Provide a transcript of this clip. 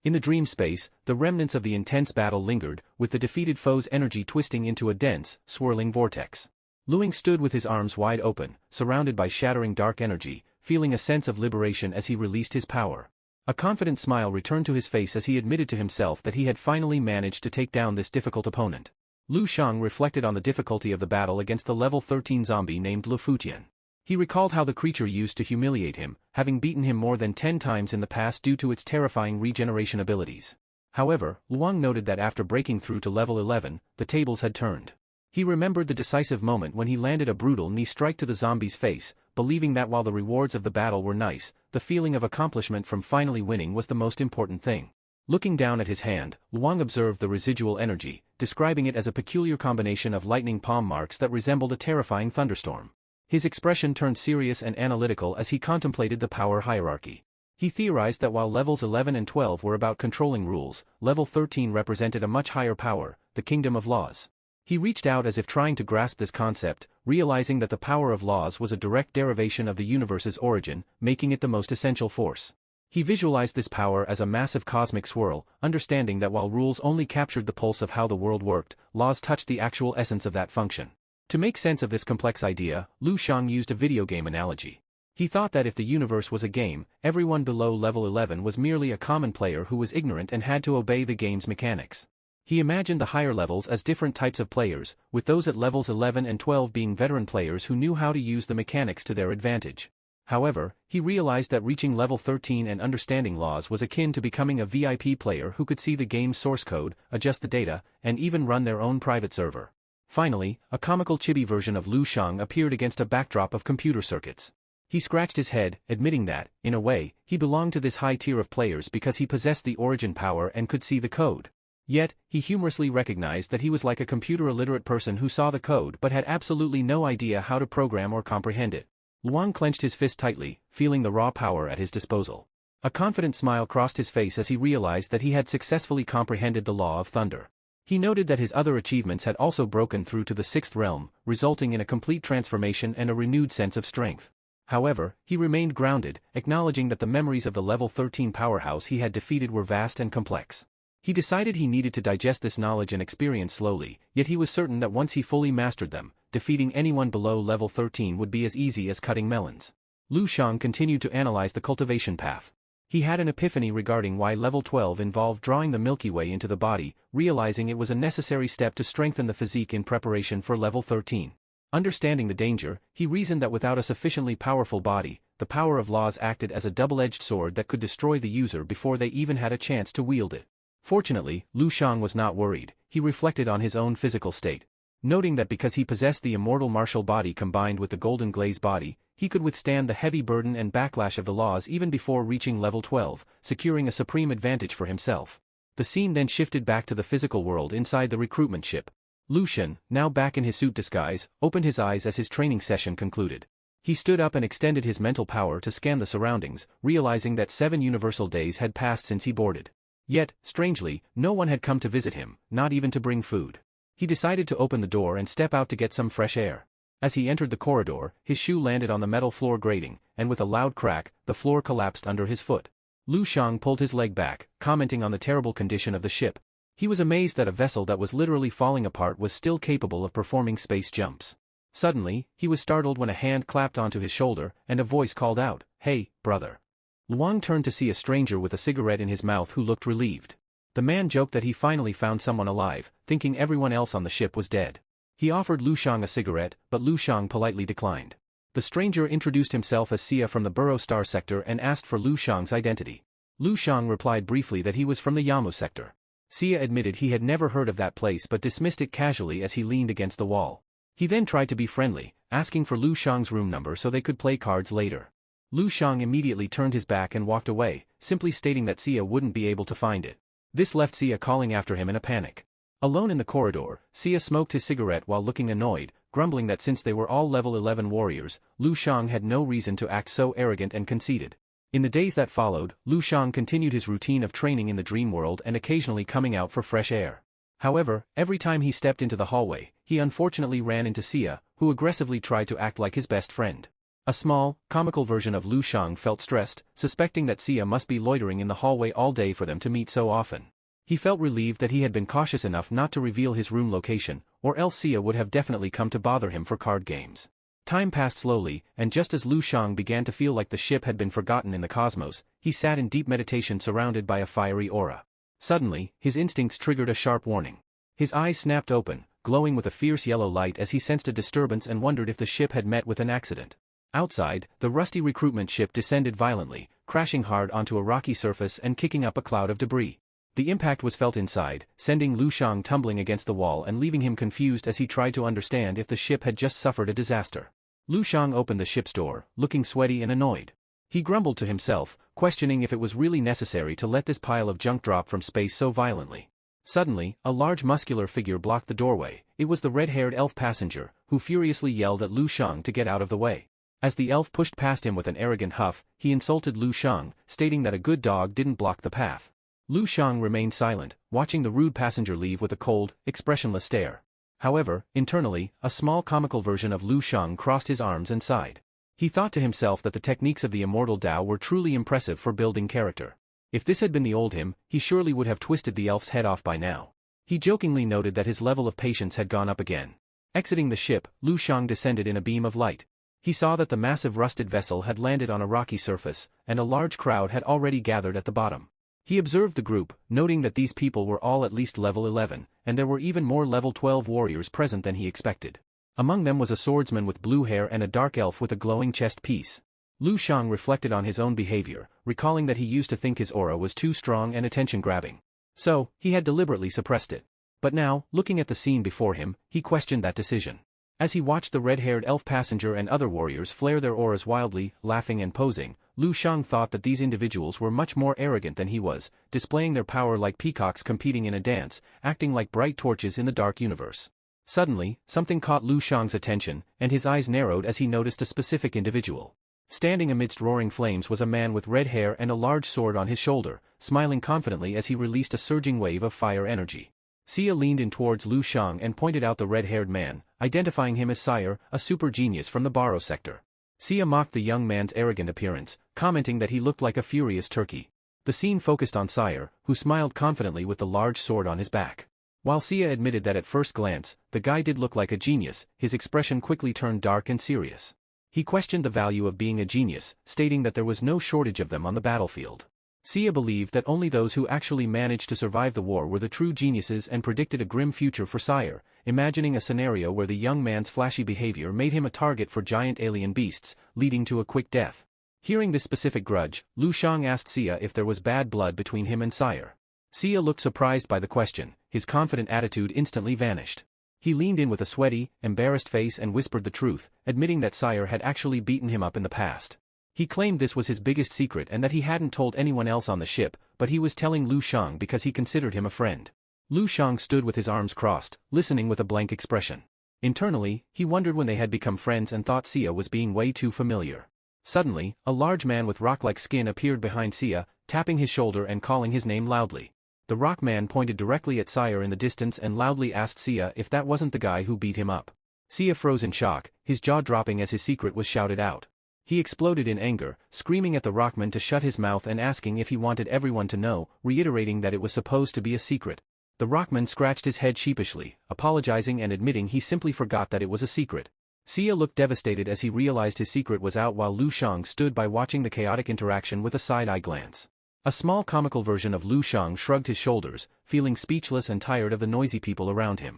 In the dream space, the remnants of the intense battle lingered, with the defeated foe's energy twisting into a dense, swirling vortex. Luang stood with his arms wide open, surrounded by shattering dark energy, feeling a sense of liberation as he released his power. A confident smile returned to his face as he admitted to himself that he had finally managed to take down this difficult opponent. Lu Shang reflected on the difficulty of the battle against the level 13 zombie named Lu Futian. He recalled how the creature used to humiliate him, having beaten him more than 10 times in the past due to its terrifying regeneration abilities. However, Luang noted that after breaking through to level 11, the tables had turned. He remembered the decisive moment when he landed a brutal knee strike to the zombie's face, believing that while the rewards of the battle were nice, the feeling of accomplishment from finally winning was the most important thing. Looking down at his hand, Luang observed the residual energy, describing it as a peculiar combination of lightning palm marks that resembled a terrifying thunderstorm. His expression turned serious and analytical as he contemplated the power hierarchy. He theorized that while levels 11 and 12 were about controlling rules, level 13 represented a much higher power, the kingdom of laws. He reached out as if trying to grasp this concept, realizing that the power of laws was a direct derivation of the universe's origin, making it the most essential force. He visualized this power as a massive cosmic swirl, understanding that while rules only captured the pulse of how the world worked, laws touched the actual essence of that function. To make sense of this complex idea, Lu Shang used a video game analogy. He thought that if the universe was a game, everyone below level 11 was merely a common player who was ignorant and had to obey the game's mechanics. He imagined the higher levels as different types of players, with those at levels 11 and 12 being veteran players who knew how to use the mechanics to their advantage. However, he realized that reaching level 13 and understanding laws was akin to becoming a VIP player who could see the game's source code, adjust the data, and even run their own private server. Finally, a comical chibi version of Lu Shang appeared against a backdrop of computer circuits. He scratched his head, admitting that, in a way, he belonged to this high tier of players because he possessed the origin power and could see the code. Yet, he humorously recognized that he was like a computer-illiterate person who saw the code but had absolutely no idea how to program or comprehend it. Luang clenched his fist tightly, feeling the raw power at his disposal. A confident smile crossed his face as he realized that he had successfully comprehended the law of thunder. He noted that his other achievements had also broken through to the sixth realm, resulting in a complete transformation and a renewed sense of strength. However, he remained grounded, acknowledging that the memories of the level 13 powerhouse he had defeated were vast and complex. He decided he needed to digest this knowledge and experience slowly, yet he was certain that once he fully mastered them, defeating anyone below level 13 would be as easy as cutting melons. Lu Shang continued to analyze the cultivation path. He had an epiphany regarding why level 12 involved drawing the Milky Way into the body, realizing it was a necessary step to strengthen the physique in preparation for level 13. Understanding the danger, he reasoned that without a sufficiently powerful body, the power of laws acted as a double-edged sword that could destroy the user before they even had a chance to wield it. Fortunately, Lu Shang was not worried. He reflected on his own physical state. Noting that because he possessed the immortal martial body combined with the golden glaze body, he could withstand the heavy burden and backlash of the laws even before reaching level 12, securing a supreme advantage for himself. The scene then shifted back to the physical world inside the recruitment ship. Lu Shen, now back in his suit disguise, opened his eyes as his training session concluded. He stood up and extended his mental power to scan the surroundings, realizing that 7 universal days had passed since he boarded. Yet, strangely, no one had come to visit him, not even to bring food. He decided to open the door and step out to get some fresh air. As he entered the corridor, his shoe landed on the metal floor grating, and with a loud crack, the floor collapsed under his foot. Lu Shang pulled his leg back, commenting on the terrible condition of the ship. He was amazed that a vessel that was literally falling apart was still capable of performing space jumps. Suddenly, he was startled when a hand clapped onto his shoulder, and a voice called out, "Hey, brother." Luang turned to see a stranger with a cigarette in his mouth who looked relieved. The man joked that he finally found someone alive, thinking everyone else on the ship was dead. He offered Lu Shang a cigarette, but Lu Shang politely declined. The stranger introduced himself as Sia from the Burrow Star sector and asked for Lu Shang's identity. Lu Shang replied briefly that he was from the Yamu sector. Sia admitted he had never heard of that place but dismissed it casually as he leaned against the wall. He then tried to be friendly, asking for Lu Shang's room number so they could play cards later. Lu Shang immediately turned his back and walked away, simply stating that Sia wouldn't be able to find it. This left Sia calling after him in a panic. Alone in the corridor, Sia smoked his cigarette while looking annoyed, grumbling that since they were all level 11 warriors, Lu Shang had no reason to act so arrogant and conceited. In the days that followed, Lu Shang continued his routine of training in the dream world and occasionally coming out for fresh air. However, every time he stepped into the hallway, he unfortunately ran into Sia, who aggressively tried to act like his best friend. A small, comical version of Lu Shang felt stressed, suspecting that Sia must be loitering in the hallway all day for them to meet so often. He felt relieved that he had been cautious enough not to reveal his room location, or else Sia would have definitely come to bother him for card games. Time passed slowly, and just as Lu Shang began to feel like the ship had been forgotten in the cosmos, he sat in deep meditation surrounded by a fiery aura. Suddenly, his instincts triggered a sharp warning. His eyes snapped open, glowing with a fierce yellow light as he sensed a disturbance and wondered if the ship had met with an accident. Outside, the rusty recruitment ship descended violently, crashing hard onto a rocky surface and kicking up a cloud of debris. The impact was felt inside, sending Lu Shang tumbling against the wall and leaving him confused as he tried to understand if the ship had just suffered a disaster. Lu Shang opened the ship's door, looking sweaty and annoyed. He grumbled to himself, questioning if it was really necessary to let this pile of junk drop from space so violently. Suddenly, a large muscular figure blocked the doorway. It was the red-haired elf passenger, who furiously yelled at Lu Shang to get out of the way. As the elf pushed past him with an arrogant huff, he insulted Lu Shang, stating that a good dog didn't block the path. Lu Shang remained silent, watching the rude passenger leave with a cold, expressionless stare. However, internally, a small comical version of Lu Shang crossed his arms and sighed. He thought to himself that the techniques of the immortal Tao were truly impressive for building character. If this had been the old him, he surely would have twisted the elf's head off by now. He jokingly noted that his level of patience had gone up again. Exiting the ship, Lu Shang descended in a beam of light. He saw that the massive rusted vessel had landed on a rocky surface, and a large crowd had already gathered at the bottom. He observed the group, noting that these people were all at least level 11, and there were even more level 12 warriors present than he expected. Among them was a swordsman with blue hair and a dark elf with a glowing chest piece. Lu Shang reflected on his own behavior, recalling that he used to think his aura was too strong and attention-grabbing. So, he had deliberately suppressed it. But now, looking at the scene before him, he questioned that decision. As he watched the red-haired elf passenger and other warriors flare their auras wildly, laughing and posing, Lu Shang thought that these individuals were much more arrogant than he was, displaying their power like peacocks competing in a dance, acting like bright torches in the dark universe. Suddenly, something caught Lu Shang's attention, and his eyes narrowed as he noticed a specific individual. Standing amidst roaring flames was a man with red hair and a large sword on his shoulder, smiling confidently as he released a surging wave of fire energy. Sia leaned in towards Lu Shang and pointed out the red-haired man, identifying him as Sire, a super genius from the Baro sector. Sia mocked the young man's arrogant appearance, commenting that he looked like a furious turkey. The scene focused on Sire, who smiled confidently with the large sword on his back. While Sia admitted that at first glance, the guy did look like a genius, his expression quickly turned dark and serious. He questioned the value of being a genius, stating that there was no shortage of them on the battlefield. Sia believed that only those who actually managed to survive the war were the true geniuses and predicted a grim future for Sire, imagining a scenario where the young man's flashy behavior made him a target for giant alien beasts, leading to a quick death. Hearing this specific grudge, Lu Shang asked Sia if there was bad blood between him and Sire. Sia looked surprised by the question, his confident attitude instantly vanished. He leaned in with a sweaty, embarrassed face and whispered the truth, admitting that Sire had actually beaten him up in the past. He claimed this was his biggest secret and that he hadn't told anyone else on the ship, but he was telling Lu Shang because he considered him a friend. Lu Shang stood with his arms crossed, listening with a blank expression. Internally, he wondered when they had become friends and thought Sia was being way too familiar. Suddenly, a large man with rock-like skin appeared behind Sia, tapping his shoulder and calling his name loudly. The rock man pointed directly at Sire in the distance and loudly asked Sia if that wasn't the guy who beat him up. Sia froze in shock, his jaw dropping as his secret was shouted out. He exploded in anger, screaming at the rockman to shut his mouth and asking if he wanted everyone to know, reiterating that it was supposed to be a secret. The rockman scratched his head sheepishly, apologizing and admitting he simply forgot that it was a secret. Sia looked devastated as he realized his secret was out while Lu Shang stood by watching the chaotic interaction with a side-eye glance. A small comical version of Lu Shang shrugged his shoulders, feeling speechless and tired of the noisy people around him.